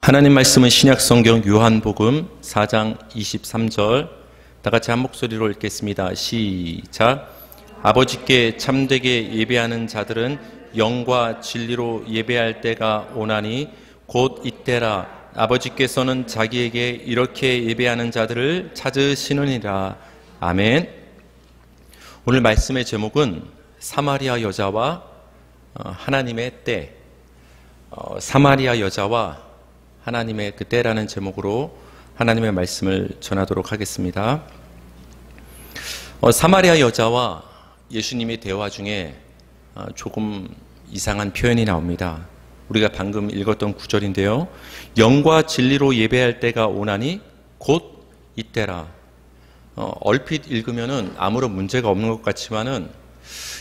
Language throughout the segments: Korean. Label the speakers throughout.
Speaker 1: 하나님 말씀은 신약성경 요한복음 4장 23절 다 같이 한 목소리로 읽겠습니다. 시작. 아버지께 참되게 예배하는 자들은 영과 진리로 예배할 때가 오나니 곧 이때라. 아버지께서는 자기에게 이렇게 예배하는 자들을 찾으시느니라. 아멘. 오늘 말씀의 제목은 사마리아 여자와 하나님의 때. 사마리아 여자와 하나님의 그 때라는 제목으로 하나님의 말씀을 전하도록 하겠습니다. 사마리아 여자와 예수님의 대화 중에 조금 이상한 표현이 나옵니다. 우리가 방금 읽었던 구절인데요. 영과 진리로 예배할 때가 오나니 곧 이때라. 얼핏 읽으면은 아무런 문제가 없는 것 같지만은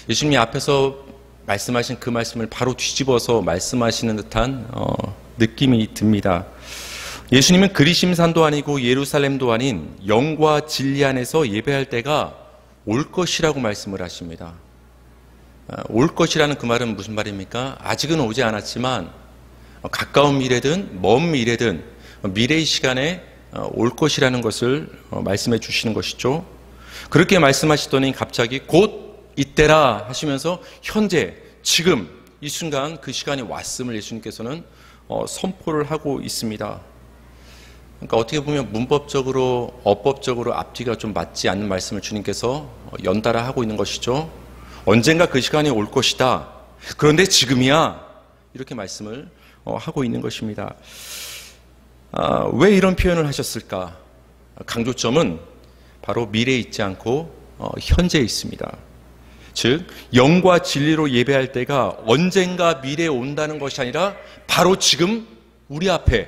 Speaker 1: 예수님이 앞에서 말씀하신 그 말씀을 바로 뒤집어서 말씀하시는 듯한 느낌이 듭니다. 예수님은 그리심산도 아니고 예루살렘도 아닌 영과 진리 안에서 예배할 때가 올 것이라고 말씀을 하십니다. 올 것이라는 그 말은 무슨 말입니까? 아직은 오지 않았지만 가까운 미래든 먼 미래든 미래의 시간에 올 것이라는 것을 말씀해 주시는 것이죠. 그렇게 말씀하시더니 갑자기 곧 이때라 하시면서 현재 지금 이 순간 그 시간이 왔음을 예수님께서는 선포를 하고 있습니다. 그러니까 어떻게 보면 문법적으로 어법적으로 앞뒤가 좀 맞지 않는 말씀을 주님께서 연달아 하고 있는 것이죠. 언젠가 그 시간이 올 것이다. 그런데 지금이야. 이렇게 말씀을 하고 있는 것입니다. 왜 이런 표현을 하셨을까? 강조점은 바로 미래에 있지 않고 현재에 있습니다. 즉 영과 진리로 예배할 때가 언젠가 미래에 온다는 것이 아니라 바로 지금 우리 앞에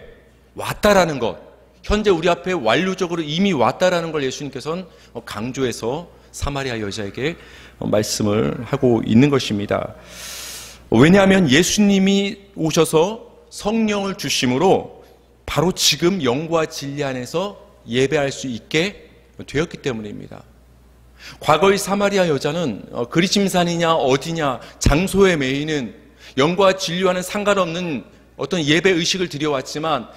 Speaker 1: 왔다라는 것, 현재 우리 앞에 완료적으로 이미 왔다라는 걸 예수님께서는 강조해서 사마리아 여자에게 말씀을 하고 있는 것입니다. 왜냐하면 예수님이 오셔서 성령을 주심으로 바로 지금 영과 진리 안에서 예배할 수 있게 되었기 때문입니다. 과거의 사마리아 여자는 그리심산이냐 어디냐 장소에 매이는 영과 진리와는 상관없는 어떤 예배 의식을 드려왔지만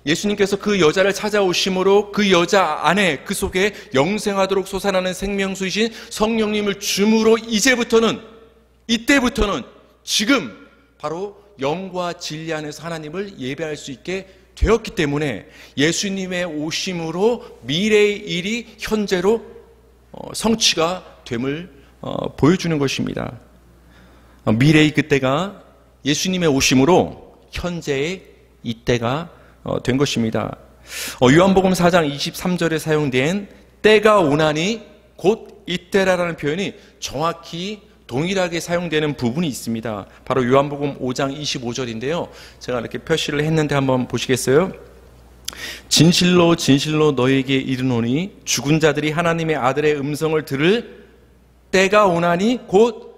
Speaker 1: 예수님께서 그 여자를 찾아오심으로 그 여자 안에 그 속에 영생하도록 솟아나는 생명수이신 성령님을 줌으로 이제부터는 이때부터는 지금 바로 영과 진리 안에서 하나님을 예배할 수 있게 되었기 때문에 예수님의 오심으로 미래의 일이 현재로 성취가 됨을 보여주는 것입니다. 미래의 그때가 예수님의 오심으로 현재의 이때가 된 것입니다. 요한복음 4장 23절에 사용된 때가 오나니 곧 이때라는 표현이 정확히 동일하게 사용되는 부분이 있습니다. 바로 요한복음 5장 25절인데요. 제가 이렇게 표시를 했는데 한번 보시겠어요? 진실로 진실로 너에게 이르노니 죽은 자들이 하나님의 아들의 음성을 들을 때가 오나니 곧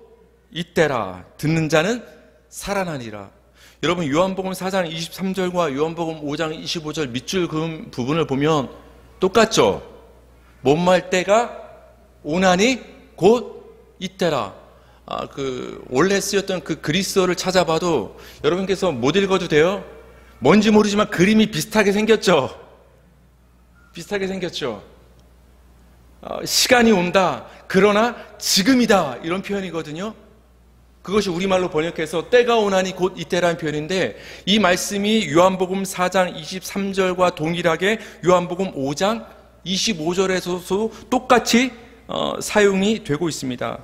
Speaker 1: 이때라. 듣는 자는 살아나니라. 여러분 요한복음 4장 23절과 요한복음 5장 25절 밑줄 그은 부분을 보면 똑같죠? 못말 때가 오나니 곧 이때라. 원래 쓰였던 그 그리스어를 찾아봐도 여러분께서 못 읽어도 돼요? 뭔지 모르지만 그림이 비슷하게 생겼죠? 비슷하게 생겼죠? 시간이 온다. 그러나 지금이다. 이런 표현이거든요. 그것이 우리말로 번역해서 때가 오나니 곧 이때라는 표현인데 이 말씀이 요한복음 4장 23절과 동일하게 요한복음 5장 25절에서도 똑같이 사용이 되고 있습니다.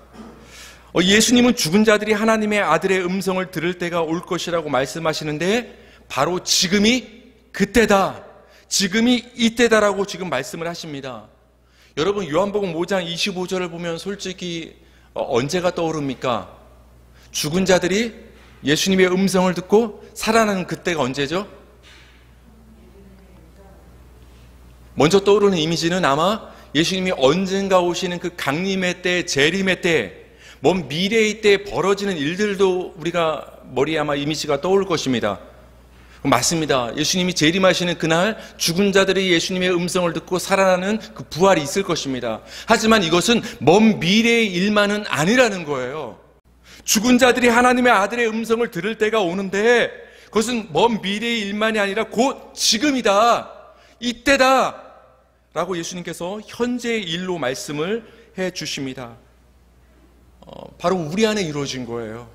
Speaker 1: 예수님은 죽은 자들이 하나님의 아들의 음성을 들을 때가 올 것이라고 말씀하시는데 바로 지금이 그때다. 지금이 이때다라고 지금 말씀을 하십니다. 여러분 요한복음 5장 25절을 보면 솔직히 언제가 떠오릅니까? 죽은 자들이 예수님의 음성을 듣고 살아나는 그때가 언제죠? 먼저 떠오르는 이미지는 아마 예수님이 언젠가 오시는 그 강림의 때, 재림의 때, 먼 미래의 때 벌어지는 일들도 우리가 머리에 아마 이미지가 떠올 것입니다. 맞습니다. 예수님이 재림하시는 그날 죽은 자들이 예수님의 음성을 듣고 살아나는 그 부활이 있을 것입니다. 하지만 이것은 먼 미래의 일만은 아니라는 거예요. 죽은 자들이 하나님의 아들의 음성을 들을 때가 오는데 그것은 먼 미래의 일만이 아니라 곧 지금이다, 이때다 라고 예수님께서 현재의 일로 말씀을 해 주십니다. 바로 우리 안에 이루어진 거예요.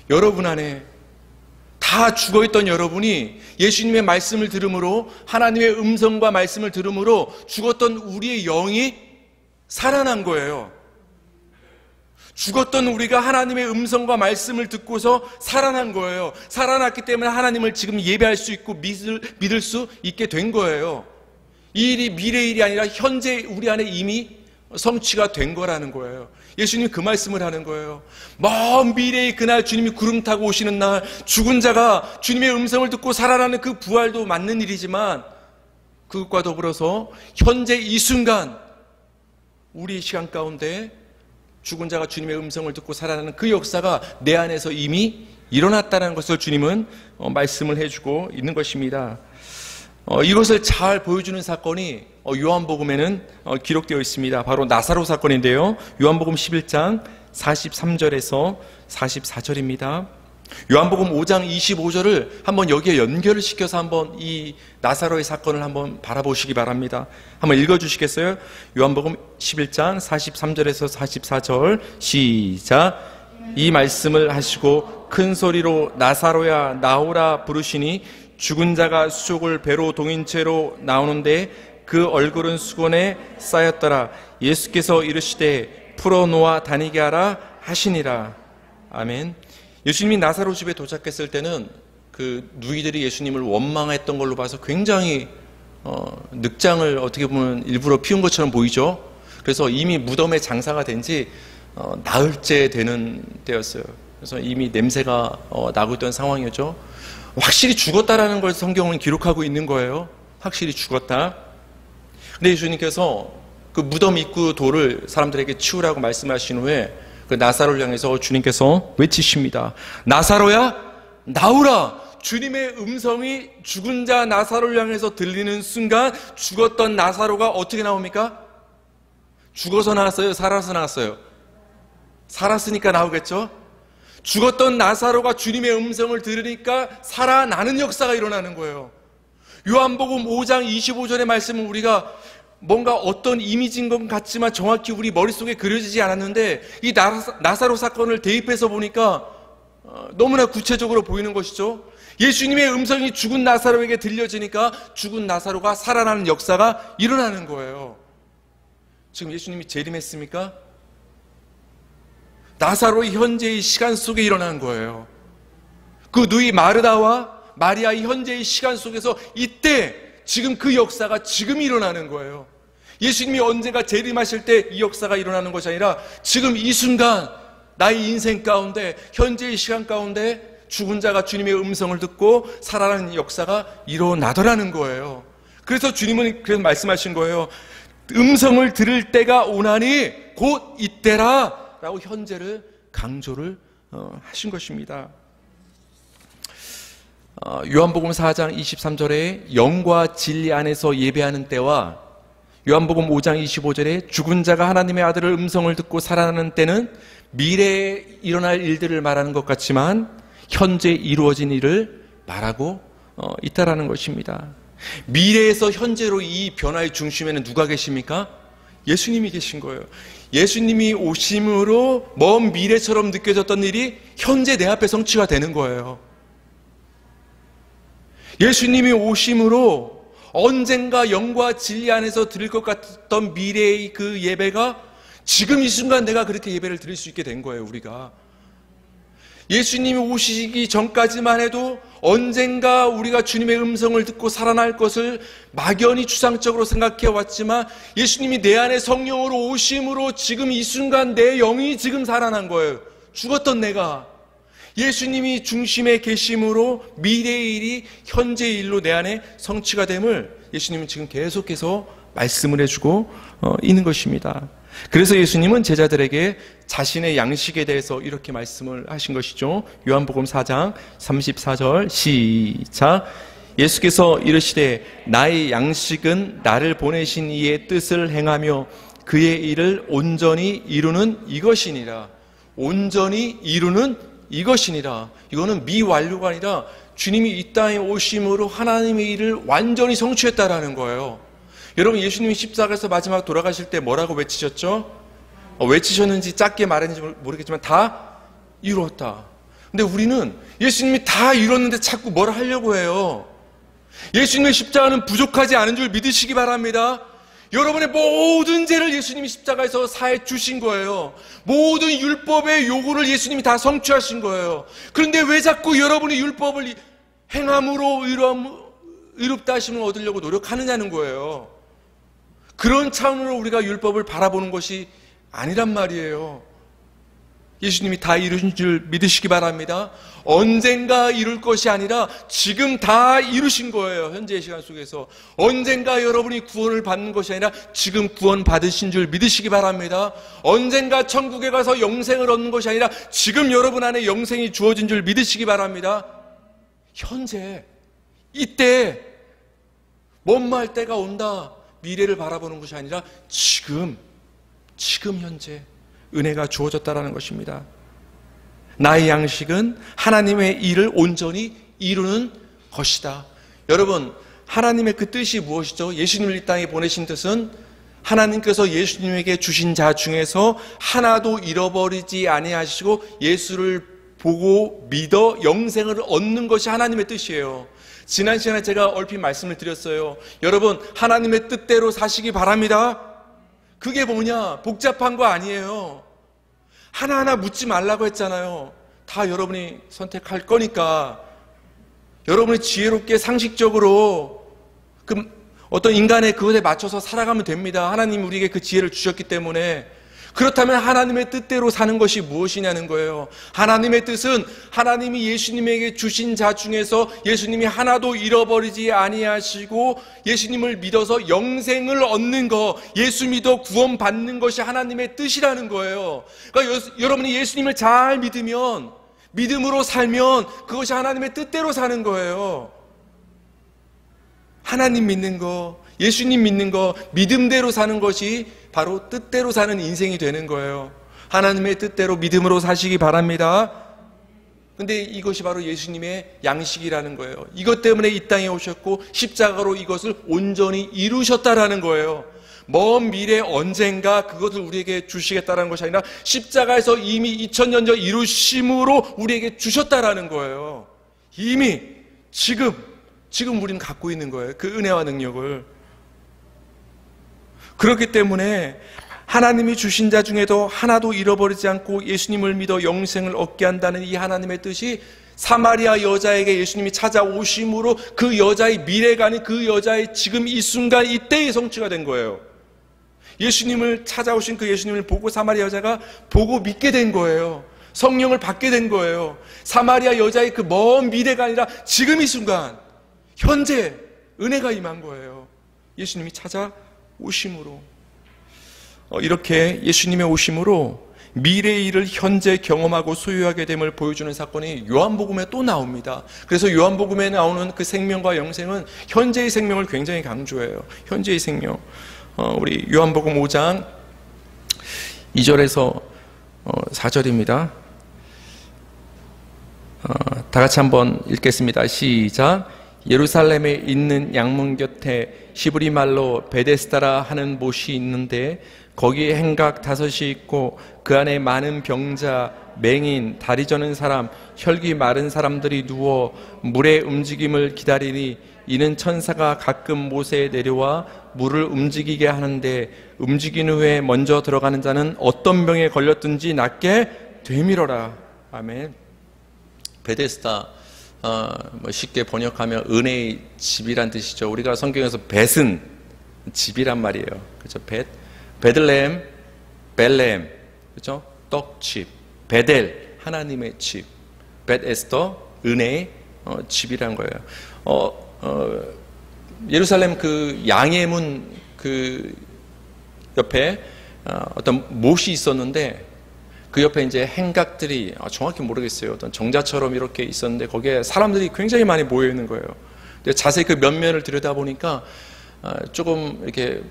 Speaker 1: 여러분 안에, 다 죽어있던 여러분이 예수님의 말씀을 들음으로, 하나님의 음성과 말씀을 들음으로 죽었던 우리의 영이 살아난 거예요. 죽었던 우리가 하나님의 음성과 말씀을 듣고서 살아난 거예요. 살아났기 때문에 하나님을 지금 예배할 수 있고 믿을 수 있게 된 거예요. 이 일이 미래의 일이 아니라 현재 우리 안에 이미 성취가 된 거라는 거예요. 예수님이 그 말씀을 하는 거예요. 먼 미래의 그날, 주님이 구름 타고 오시는 날, 죽은 자가 주님의 음성을 듣고 살아나는 그 부활도 맞는 일이지만, 그것과 더불어서 현재 이 순간 우리의 시간 가운데 죽은 자가 주님의 음성을 듣고 살아나는 그 역사가 내 안에서 이미 일어났다는 것을 주님은 말씀을 해주고 있는 것입니다. 이것을 잘 보여주는 사건이 요한복음에는 기록되어 있습니다. 바로 나사로 사건인데요. 요한복음 11장 43절에서 44절입니다. 요한복음 5장 25절을 한번 여기에 연결을 시켜서 한번 이 나사로의 사건을 한번 바라보시기 바랍니다. 한번 읽어주시겠어요? 요한복음 11장 43절에서 44절 시작. 이 말씀을 하시고 큰 소리로 나사로야 나오라 부르시니 죽은 자가 수족을 배로 동인 채로 나오는데 그 얼굴은 수건에 쌓였더라. 예수께서 이르시되 풀어놓아 다니게 하라 하시니라. 아멘. 예수님이 나사로 집에 도착했을 때는 그 누이들이 예수님을 원망했던 걸로 봐서 굉장히 늑장을 어떻게 보면 일부러 피운 것처럼 보이죠. 그래서 이미 무덤에 장사가 된 지 나흘째 되는 때였어요. 그래서 이미 냄새가 나고 있던 상황이었죠. 확실히 죽었다라는 걸 성경은 기록하고 있는 거예요. 확실히 죽었다. 근데 예수님께서 그 무덤 입구 돌을 사람들에게 치우라고 말씀하신 후에 그 나사로를 향해서 주님께서 외치십니다. 나사로야 나오라. 주님의 음성이 죽은 자 나사로를 향해서 들리는 순간 죽었던 나사로가 어떻게 나옵니까? 죽어서 나왔어요? 살아서 나왔어요? 살았으니까 나오겠죠? 죽었던 나사로가 주님의 음성을 들으니까 살아나는 역사가 일어나는 거예요. 요한복음 5장 25절의 말씀은 우리가 뭔가 어떤 이미지인 것 같지만 정확히 우리 머릿속에 그려지지 않았는데, 이 나사로 사건을 대입해서 보니까 너무나 구체적으로 보이는 것이죠. 예수님의 음성이 죽은 나사로에게 들려지니까 죽은 나사로가 살아나는 역사가 일어나는 거예요. 지금 예수님이 재림했습니까? 나사로의 현재의 시간 속에 일어난 거예요. 그 누이 마르다와 마리아의 현재의 시간 속에서 이때 지금 그 역사가 지금 일어나는 거예요. 예수님이 언젠가 재림하실 때 이 역사가 일어나는 것이 아니라 지금 이 순간 나의 인생 가운데, 현재의 시간 가운데 죽은 자가 주님의 음성을 듣고 살아나는 역사가 일어나더라는 거예요. 그래서 주님은 그래서 말씀하신 거예요. 음성을 들을 때가 오나니 곧 이때라 라고 현재를 강조를 하신 것입니다. 요한복음 4장 23절에 영과 진리 안에서 예배하는 때와 요한복음 5장 25절에 죽은 자가 하나님의 아들의 음성을 듣고 살아나는 때는 미래에 일어날 일들을 말하는 것 같지만 현재 이루어진 일을 말하고 있다라는 것입니다. 미래에서 현재로 이 변화의 중심에는 누가 계십니까? 예수님이 계신 거예요. 예수님이 오심으로 먼 미래처럼 느껴졌던 일이 현재 내 앞에 성취가 되는 거예요. 예수님이 오심으로 언젠가 영과 진리 안에서 드릴 것 같던 미래의 그 예배가 지금 이 순간 내가 그렇게 예배를 드릴 수 있게 된 거예요, 우리가. 예수님이 오시기 전까지만 해도 언젠가 우리가 주님의 음성을 듣고 살아날 것을 막연히 추상적으로 생각해 왔지만 예수님이 내 안에 성령으로 오심으로 지금 이 순간 내 영이 지금 살아난 거예요. 죽었던 내가. 예수님이 중심에 계심으로 미래의 일이 현재의 일로 내 안에 성취가 됨을 예수님은 지금 계속해서 말씀을 해주고 있는 것입니다. 그래서 예수님은 제자들에게 자신의 양식에 대해서 이렇게 말씀을 하신 것이죠. 요한복음 4장 34절 시작. 예수께서 이르시되 나의 양식은 나를 보내신 이의 뜻을 행하며 그의 일을 온전히 이루는 이것이니라. 온전히 이루는 이것이니라. 이거는 미완료가 아니라 주님이 이 땅에 오심으로 하나님의 일을 완전히 성취했다라는 거예요. 여러분, 예수님이 십자가에서 마지막 돌아가실 때 뭐라고 외치셨죠? 외치셨는지 짧게 말했는지 모르겠지만 다 이루었다. 근데 우리는 예수님이 다 이뤘는데 자꾸 뭘 하려고 해요. 예수님의 십자가는 부족하지 않은 줄 믿으시기 바랍니다. 여러분의 모든 죄를 예수님이 십자가에서 사해 주신 거예요. 모든 율법의 요구를 예수님이 다 성취하신 거예요. 그런데 왜 자꾸 여러분이 율법을 행함으로 의롭다 하심을 얻으려고 노력하느냐는 거예요. 그런 차원으로 우리가 율법을 바라보는 것이 아니란 말이에요. 예수님이 다 이루신 줄 믿으시기 바랍니다. 언젠가 이룰 것이 아니라 지금 다 이루신 거예요. 현재의 시간 속에서 언젠가 여러분이 구원을 받는 것이 아니라 지금 구원 받으신 줄 믿으시기 바랍니다. 언젠가 천국에 가서 영생을 얻는 것이 아니라 지금 여러분 안에 영생이 주어진 줄 믿으시기 바랍니다. 현재 이때 먼말 때가 온다, 미래를 바라보는 것이 아니라 지금 현재 은혜가 주어졌다라는 것입니다. 나의 양식은 하나님의 일을 온전히 이루는 것이다. 여러분, 하나님의 그 뜻이 무엇이죠? 예수님을 이 땅에 보내신 뜻은 하나님께서 예수님에게 주신 자 중에서 하나도 잃어버리지 아니하시고 예수를 보고 믿어 영생을 얻는 것이 하나님의 뜻이에요. 지난 시간에 제가 얼핏 말씀을 드렸어요. 여러분, 하나님의 뜻대로 사시기 바랍니다. 그게 뭐냐? 복잡한 거 아니에요. 하나하나 묻지 말라고 했잖아요. 다 여러분이 선택할 거니까 여러분이 지혜롭게 상식적으로 어떤 인간의 그것에 맞춰서 살아가면 됩니다. 하나님이 우리에게 그 지혜를 주셨기 때문에. 그렇다면 하나님의 뜻대로 사는 것이 무엇이냐는 거예요. 하나님의 뜻은 하나님이 예수님에게 주신 자 중에서 예수님이 하나도 잃어버리지 아니하시고 예수님을 믿어서 영생을 얻는 것, 예수 믿어 구원받는 것이 하나님의 뜻이라는 거예요. 그러니까 여러분이 예수님을 잘 믿으면, 믿음으로 살면 그것이 하나님의 뜻대로 사는 거예요. 하나님 믿는 거, 예수님 믿는 거, 믿음대로 사는 것이 바로 뜻대로 사는 인생이 되는 거예요. 하나님의 뜻대로 믿음으로 사시기 바랍니다. 근데 이것이 바로 예수님의 양식이라는 거예요. 이것 때문에 이 땅에 오셨고 십자가로 이것을 온전히 이루셨다라는 거예요. 먼 미래 언젠가 그것을 우리에게 주시겠다라는 것이 아니라 십자가에서 이미 2000년 전 이루심으로 우리에게 주셨다라는 거예요. 이미 지금 우리는 갖고 있는 거예요. 그 은혜와 능력을. 그렇기 때문에 하나님이 주신 자 중에도 하나도 잃어버리지 않고 예수님을 믿어 영생을 얻게 한다는 이 하나님의 뜻이 사마리아 여자에게 예수님이 찾아오심으로 그 여자의 미래가 아닌 그 여자의 지금 이 순간 이때의 성취가 된 거예요. 예수님을 찾아오신 그 예수님을 보고 사마리아 여자가 보고 믿게 된 거예요. 성령을 받게 된 거예요. 사마리아 여자의 그 먼 미래가 아니라 지금 이 순간 현재 은혜가 임한 거예요. 예수님이 찾아오심으로. 이렇게 예수님의 오심으로 미래의 일을 현재 경험하고 소유하게 됨을 보여주는 사건이 요한복음에 또 나옵니다. 그래서 요한복음에 나오는 그 생명과 영생은 현재의 생명을 굉장히 강조해요. 현재의 생명. 우리 요한복음 5장 2절에서 4절입니다. 다 같이 한번 읽겠습니다. 시작. 예루살렘에 있는 양문 곁에 히브리 말로 베데스다라 하는 못이 있는데 거기에 행각 5이 있고 그 안에 많은 병자, 맹인, 다리 저는 사람, 혈기 마른 사람들이 누워 물의 움직임을 기다리니 이는 천사가 가끔 못에 내려와 물을 움직이게 하는데 움직인 후에 먼저 들어가는 자는 어떤 병에 걸렸든지 낫게 되밀어라. 아멘. 베데스다, 쉽게 번역하면 은혜의 집이란 뜻이죠. 우리가 성경에서 벳은 집이란 말이에요. 그렇죠? 베들레헴, 벨레헴, 그렇죠? 떡집, 베델, 하나님의 집, 벳에스더, 은혜의 집이란 거예요. 예루살렘 그 양의 문 그 옆에 어떤 못이 있었는데 그 옆에 이제 행각들이 정확히 모르겠어요. 어떤 정자처럼 이렇게 있었는데 거기에 사람들이 굉장히 많이 모여 있는 거예요. 근데 자세히 그 면면을 들여다보니까 조금 이렇게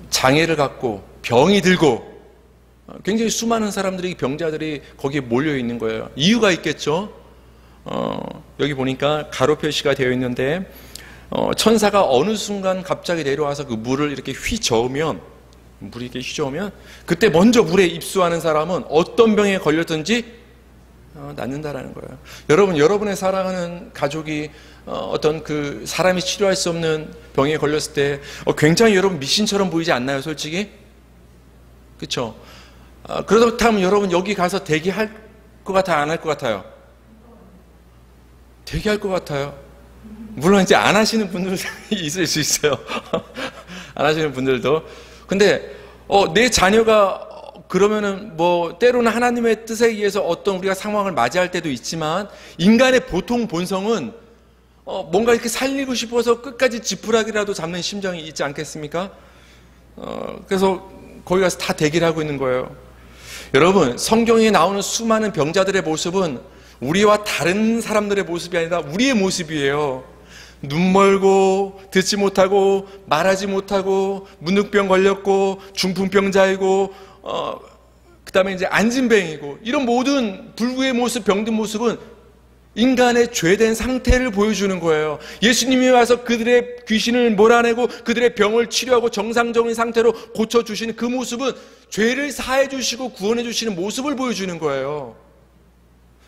Speaker 1: 장애를 갖고 병이 들고 굉장히 수많은 사람들이 병자들이 거기에 몰려 있는 거예요. 이유가 있겠죠. 여기 보니까 가로 표시가 되어 있는데 천사가 어느 순간 갑자기 내려와서 그 물을 이렇게 휘저으면, 물이 이렇게 휘저으면 그때 먼저 물에 입수하는 사람은 어떤 병에 걸렸든지 낫는다라는 거예요. 여러분, 여러분의 사랑하는 가족이 어떤 그 사람이 치료할 수 없는 병에 걸렸을 때 굉장히 여러분 미신처럼 보이지 않나요, 솔직히? 그렇죠? 그렇다면 여러분 여기 가서 대기할 것 같아요, 안 할 것 같아요? 대기할 것 같아요. 물론 이제 안 하시는 분들도 있을 수 있어요. 안 하시는 분들도. 근데 내 자녀가 그러면은 뭐 때로는 하나님의 뜻에 의해서 어떤 우리가 상황을 맞이할 때도 있지만, 인간의 보통 본성은 뭔가 이렇게 살리고 싶어서 끝까지 지푸라기라도 잡는 심정이 있지 않겠습니까? 그래서 거기 가서 다 대기를 하고 있는 거예요. 여러분, 성경에 나오는 수많은 병자들의 모습은 우리와 다른 사람들의 모습이 아니라 우리의 모습이에요. 눈 멀고 듣지 못하고 말하지 못하고 문득병 걸렸고 중풍병자이고 그 다음에 이제 안진뱅이고, 이런 모든 불구의 모습, 병든 모습은 인간의 죄된 상태를 보여주는 거예요. 예수님이 와서 그들의 귀신을 몰아내고 그들의 병을 치료하고 정상적인 상태로 고쳐주시는 그 모습은 죄를 사해 주시고 구원해 주시는 모습을 보여주는 거예요.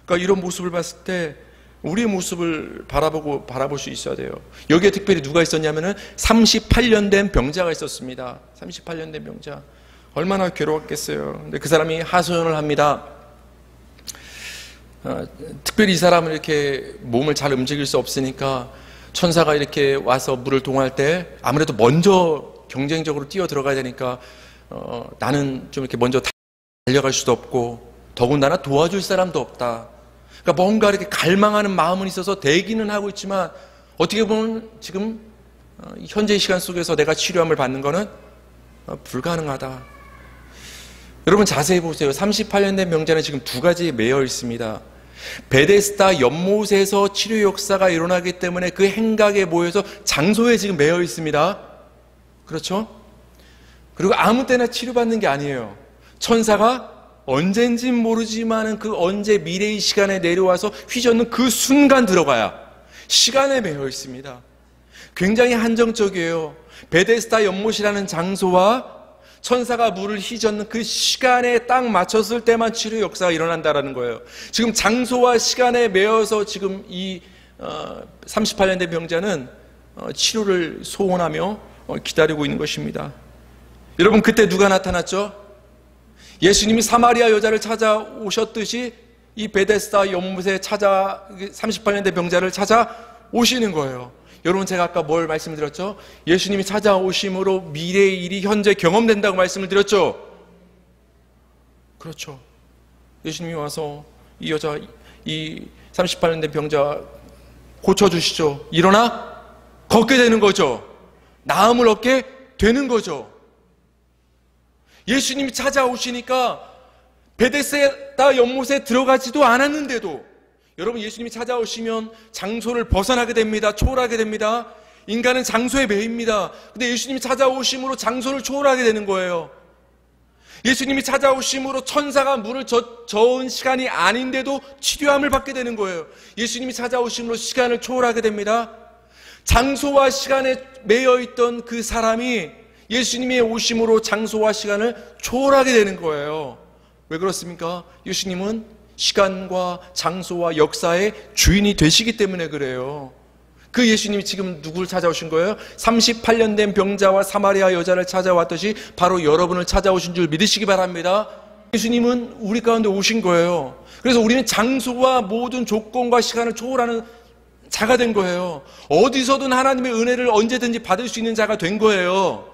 Speaker 1: 그러니까 이런 모습을 봤을 때 우리의 모습을 바라볼 수 있어야 돼요. 여기에 특별히 누가 있었냐면은 38년 된 병자가 있었습니다. 38년 된 병자. 얼마나 괴로웠겠어요. 근데 그 사람이 하소연을 합니다. 특별히 이 사람은 이렇게 몸을 잘 움직일 수 없으니까 천사가 이렇게 와서 물을 동할 때 아무래도 먼저 경쟁적으로 뛰어 들어가야 되니까 나는 좀 이렇게 먼저 달려갈 수도 없고 더군다나 도와줄 사람도 없다. 그러니까 뭔가 이렇게 갈망하는 마음은 있어서 대기는 하고 있지만, 어떻게 보면 지금 현재의 시간 속에서 내가 치료함을 받는 것은 불가능하다. 여러분 자세히 보세요. 38년 된 병자는 지금 두 가지에 매여 있습니다. 베데스다 연못에서 치료 역사가 일어나기 때문에 그 행각에 모여서 장소에 지금 매여 있습니다. 그렇죠? 그리고 아무 때나 치료받는 게 아니에요. 천사가 언젠진 모르지만은 그 언제 미래의 시간에 내려와서 휘젓는 그 순간 들어가야 시간에 매여 있습니다. 굉장히 한정적이에요. 베데스다 연못이라는 장소와 천사가 물을 휘젓는 그 시간에 딱 맞췄을 때만 치료 역사가 일어난다는 거예요. 지금 장소와 시간에 매여서 지금 이 38년 된 병자는 치료를 소원하며 기다리고 있는 것입니다. 여러분, 그때 누가 나타났죠? 예수님이 사마리아 여자를 찾아오셨듯이 이 베데스다 연못에 38년 된 병자를 찾아오시는 거예요. 여러분, 제가 아까 뭘 말씀드렸죠? 예수님이 찾아오심으로 미래의 일이 현재 경험된다고 말씀을 드렸죠? 그렇죠. 예수님이 와서 이 여자, 이 38년 된 병자 고쳐주시죠. 일어나 걷게 되는 거죠. 나음을 얻게 되는 거죠. 예수님이 찾아오시니까 베데스다 연못에 들어가지도 않았는데도, 여러분, 예수님이 찾아오시면 장소를 벗어나게 됩니다. 초월하게 됩니다. 인간은 장소에 매입니다. 근데 예수님이 찾아오심으로 장소를 초월하게 되는 거예요. 예수님이 찾아오심으로 천사가 물을 저은 시간이 아닌데도 치료함을 받게 되는 거예요. 예수님이 찾아오심으로 시간을 초월하게 됩니다. 장소와 시간에 매여있던 그 사람이 예수님의 오심으로 장소와 시간을 초월하게 되는 거예요. 왜 그렇습니까? 예수님은 시간과 장소와 역사의 주인이 되시기 때문에 그래요. 그 예수님이 지금 누구를 찾아오신 거예요? 38년 된 병자와 사마리아 여자를 찾아왔듯이 바로 여러분을 찾아오신 줄 믿으시기 바랍니다. 예수님은 우리 가운데 오신 거예요. 그래서 우리는 장소와 모든 조건과 시간을 초월하는 자가 된 거예요. 어디서든 하나님의 은혜를 언제든지 받을 수 있는 자가 된 거예요.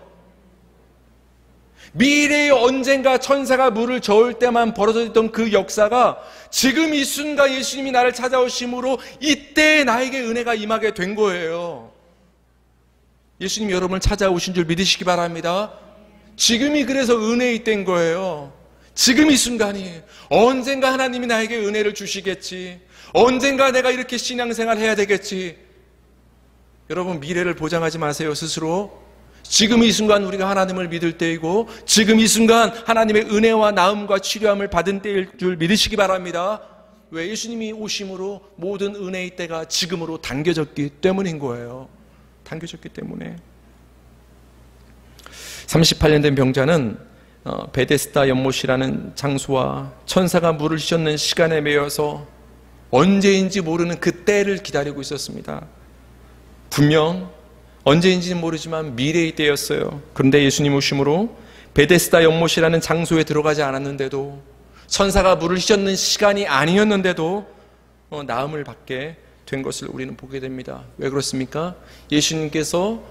Speaker 1: 미래에 언젠가 천사가 물을 저을 때만 벌어졌던 그 역사가 지금 이 순간 예수님이 나를 찾아오심으로 이때 나에게 은혜가 임하게 된 거예요. 예수님이 여러분을 찾아오신 줄 믿으시기 바랍니다. 지금이 그래서 은혜의 때인 거예요. 지금 이 순간이. 언젠가 하나님이 나에게 은혜를 주시겠지. 언젠가 내가 이렇게 신앙생활 해야 되겠지. 여러분, 미래를 보장하지 마세요, 스스로. 지금 이 순간 우리가 하나님을 믿을 때이고, 지금 이 순간 하나님의 은혜와 나음과 치료함을 받은 때일 줄 믿으시기 바랍니다. 왜? 예수님이 오심으로 모든 은혜의 때가 지금으로 당겨졌기 때문인 거예요. 당겨졌기 때문에. 38년 된 병자는 베데스다 연못이라는 장소와 천사가 물을 씻는 시간에 매여서 언제인지 모르는 그 때를 기다리고 있었습니다. 분명 언제인지는 모르지만 미래의 때였어요. 그런데 예수님 오심으로 베데스다 연못이라는 장소에 들어가지 않았는데도, 천사가 물을 씻는 시간이 아니었는데도 나음을 받게 된 것을 우리는 보게 됩니다. 왜 그렇습니까? 예수님께서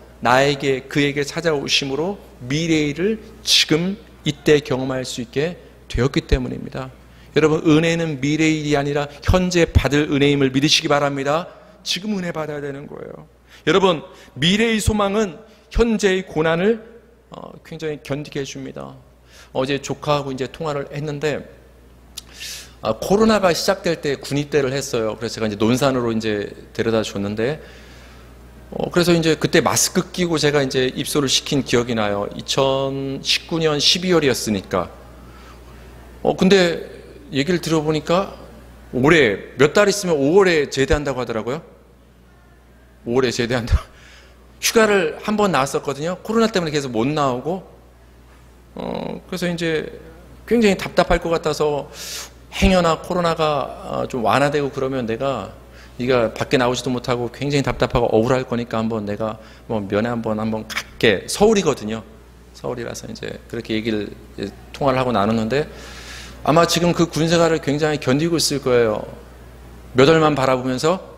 Speaker 1: 그에게 찾아오심으로 미래를 지금 이때 경험할 수 있게 되었기 때문입니다. 여러분, 은혜는 미래의 일이 아니라 현재 받을 은혜임을 믿으시기 바랍니다. 지금 은혜 받아야 되는 거예요. 여러분, 미래의 소망은 현재의 고난을 굉장히 견디게 해줍니다. 어제 조카하고 이제 통화를 했는데, 코로나가 시작될 때 군입대를 했어요. 그래서 제가 이제 논산으로 이제 데려다 줬는데, 그래서 이제 그때 마스크 끼고 제가 이제 입소를 시킨 기억이 나요. 2019년 12월이었으니까. 근데 얘기를 들어보니까 올해 몇 달 있으면 5월에 제대한다고 하더라고요. 5월에 제대한다. 휴가를 한 번 나왔었거든요. 코로나 때문에 계속 못 나오고. 그래서 이제 굉장히 답답할 것 같아서, 행여나 코로나가 좀 완화되고 그러면 네가 밖에 나오지도 못하고 굉장히 답답하고 억울할 거니까 한번 내가 면회 한번 갈게. 서울이거든요. 서울이라서 이제 그렇게 통화를 하고 나눴는데, 아마 지금 그 군생활을 굉장히 견디고 있을 거예요. 몇 월만 바라보면서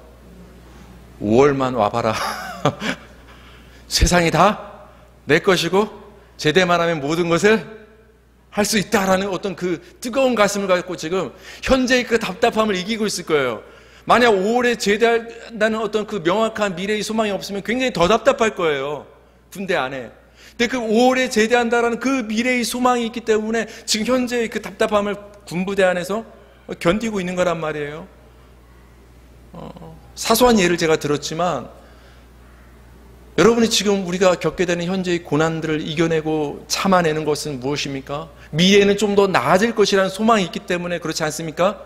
Speaker 1: 5월만 와봐라. 세상이 다 내 것이고 제대만 하면 모든 것을 할 수 있다라는 어떤 그 뜨거운 가슴을 갖고 지금 현재의 그 답답함을 이기고 있을 거예요. 만약 5월에 제대한다는 어떤 그 명확한 미래의 소망이 없으면 굉장히 더 답답할 거예요. 군대 안에. 근데 그 5월에 제대한다라는 그 미래의 소망이 있기 때문에 지금 현재의 그 답답함을 군부대 안에서 견디고 있는 거란 말이에요. 사소한 예를 제가 들었지만, 여러분이 지금 우리가 겪게 되는 현재의 고난들을 이겨내고 참아내는 것은 무엇입니까? 미래에는 좀 더 나아질 것이라는 소망이 있기 때문에 그렇지 않습니까?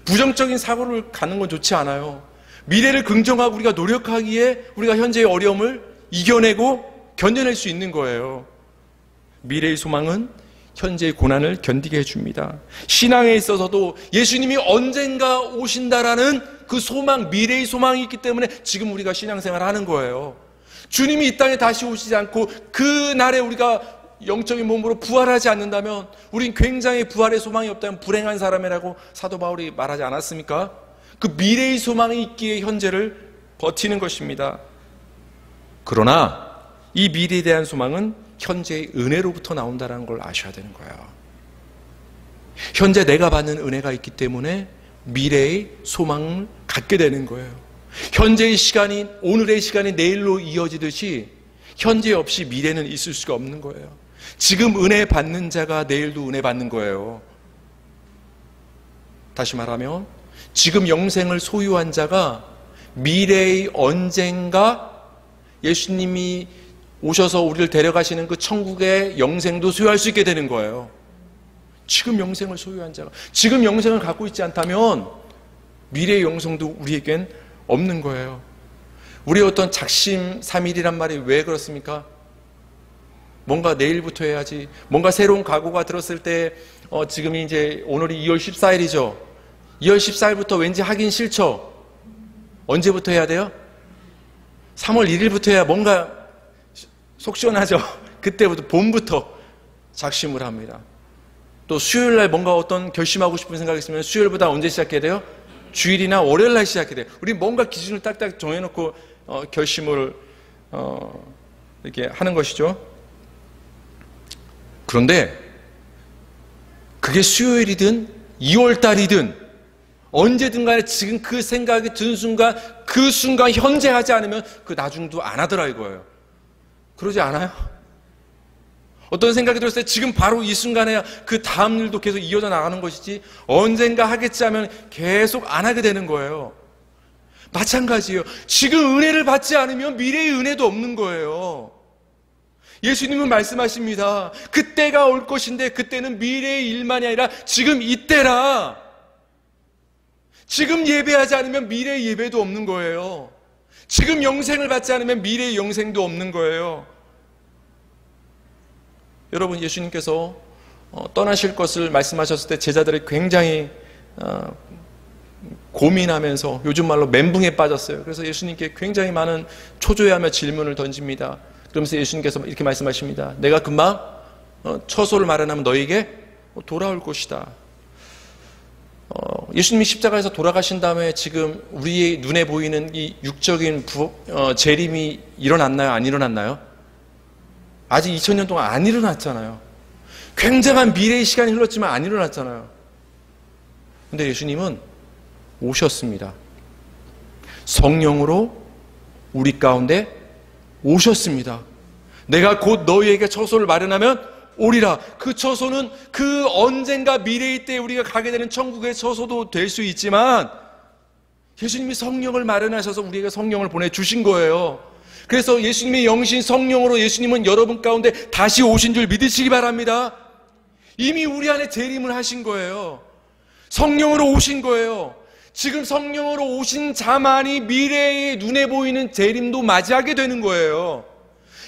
Speaker 1: 부정적인 사고를 가는 건 좋지 않아요. 미래를 긍정하고 우리가 노력하기에 우리가 현재의 어려움을 이겨내고 견뎌낼 수 있는 거예요. 미래의 소망은 현재의 고난을 견디게 해줍니다. 신앙에 있어서도 예수님이 언젠가 오신다라는 그 소망, 미래의 소망이 있기 때문에 지금 우리가 신앙생활을 하는 거예요. 주님이 이 땅에 다시 오시지 않고 그 날에 우리가 영적인 몸으로 부활하지 않는다면 우린 굉장히 부활의 소망이 없다면 불행한 사람이라고 사도 바울이 말하지 않았습니까? 그 미래의 소망이 있기에 현재를 버티는 것입니다. 그러나 이 미래에 대한 소망은 현재의 은혜로부터 나온다는 걸 아셔야 되는 거예요. 현재 내가 받는 은혜가 있기 때문에 미래의 소망을 갖게 되는 거예요. 현재의 시간이, 오늘의 시간이 내일로 이어지듯이 현재 없이 미래는 있을 수가 없는 거예요. 지금 은혜 받는 자가 내일도 은혜 받는 거예요. 다시 말하면 지금 영생을 소유한 자가 미래의 언젠가 예수님이 오셔서 우리를 데려가시는 그 천국의 영생도 소유할 수 있게 되는 거예요. 지금 영생을 소유한 자가, 지금 영생을 갖고 있지 않다면 미래의 영생도 우리에겐 없는 거예요. 우리의 어떤 작심삼일이란 말이 왜 그렇습니까? 뭔가 내일부터 해야지, 뭔가 새로운 각오가 들었을 때 지금이 이제 오늘이 2월 14일이죠. 2월 14일부터 왠지 하긴 싫죠. 언제부터 해야 돼요? 3월 1일부터 해야 뭔가 속 시원하죠. 그때부터, 봄부터 작심을 합니다. 또 수요일날 뭔가 어떤 결심하고 싶은 생각이 있으면 수요일보다 언제 시작해야 돼요? 주일이나 월요일날 시작해야 돼요. 우리 뭔가 기준을 딱딱 정해놓고 결심을 이렇게 하는 것이죠. 그런데 그게 수요일이든 2월달이든 언제든 간에 지금 그 생각이 든 순간, 그 순간 현재 하지 않으면 그 나중도 안 하더라 이거예요. 그러지 않아요? 어떤 생각이 들었을 때 지금 바로 이 순간에야 그 다음 일도 계속 이어져 나가는 것이지, 언젠가 하겠지 하면 계속 안 하게 되는 거예요. 마찬가지예요. 지금 은혜를 받지 않으면 미래의 은혜도 없는 거예요. 예수님은 말씀하십니다. 그때가 올 것인데 그때는 미래의 일만이 아니라 지금 이때라. 지금 예배하지 않으면 미래의 예배도 없는 거예요. 지금 영생을 받지 않으면 미래의 영생도 없는 거예요. 여러분, 예수님께서 떠나실 것을 말씀하셨을 때 제자들이 굉장히 고민하면서 요즘 말로 멘붕에 빠졌어요. 그래서 예수님께 굉장히 많은 초조해하며 질문을 던집니다. 그러면서 예수님께서 이렇게 말씀하십니다. 내가 금방 처소를 마련하면 너에게 돌아올 것이다. 예수님이 십자가에서 돌아가신 다음에 지금 우리의 눈에 보이는 이 육적인 재림이 일어났나요? 안 일어났나요? 아직 2000년 동안 안 일어났잖아요. 굉장한 미래의 시간이 흘렀지만 안 일어났잖아요. 근데 예수님은 오셨습니다. 성령으로 우리 가운데 오셨습니다. 내가 곧 너희에게 처소를 마련하면 오리라. 그 처소는 그 언젠가 미래의 때에 우리가 가게 되는 천국의 처소도 될 수 있지만 예수님이 성령을 마련하셔서 우리에게 성령을 보내주신 거예요. 그래서 예수님의 영신 성령으로 예수님은 여러분 가운데 다시 오신 줄 믿으시기 바랍니다. 이미 우리 안에 재림을 하신 거예요. 성령으로 오신 거예요. 지금 성령으로 오신 자만이 미래의 눈에 보이는 재림도 맞이하게 되는 거예요.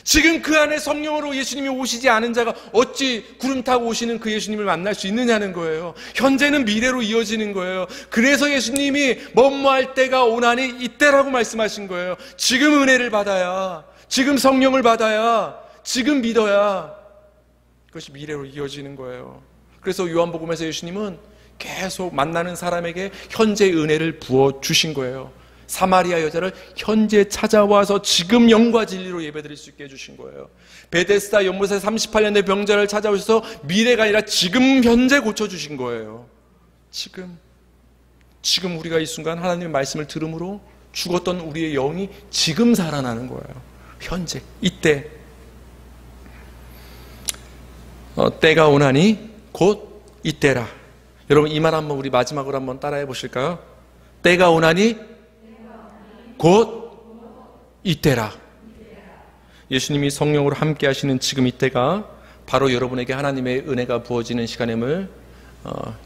Speaker 1: 지금 그 안에 성령으로 예수님이 오시지 않은 자가 어찌 구름 타고 오시는 그 예수님을 만날 수 있느냐는 거예요. 현재는 미래로 이어지는 거예요. 그래서 예수님이 뭐뭐할 때가 오나니 이때라고 말씀하신 거예요. 지금 은혜를 받아야, 지금 성령을 받아야, 지금 믿어야 그것이 미래로 이어지는 거예요. 그래서 요한복음에서 예수님은 계속 만나는 사람에게 현재의 은혜를 부어주신 거예요. 사마리아 여자를 현재 찾아와서 지금 영과 진리로 예배드릴 수 있게 해주신 거예요. 베데스다 연못에 38년 된 병자를 찾아오셔서 미래가 아니라 지금 현재 고쳐주신 거예요. 지금 우리가 이 순간 하나님의 말씀을 들음으로 죽었던 우리의 영이 지금 살아나는 거예요. 현재, 이때. 때가 오나니 곧 이때라. 여러분, 이 말 한번 우리 마지막으로 한번 따라해 보실까요? 때가 오나니 곧 이때라. 예수님이 성령으로 함께 하시는 지금 이때가 바로 여러분에게 하나님의 은혜가 부어지는 시간임을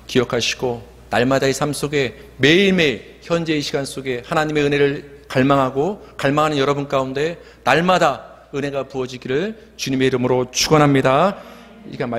Speaker 1: 기억하시고 날마다의 삶 속에 매일매일 현재의 시간 속에 하나님의 은혜를 갈망하는 여러분 가운데 날마다 은혜가 부어지기를 주님의 이름으로 축원합니다.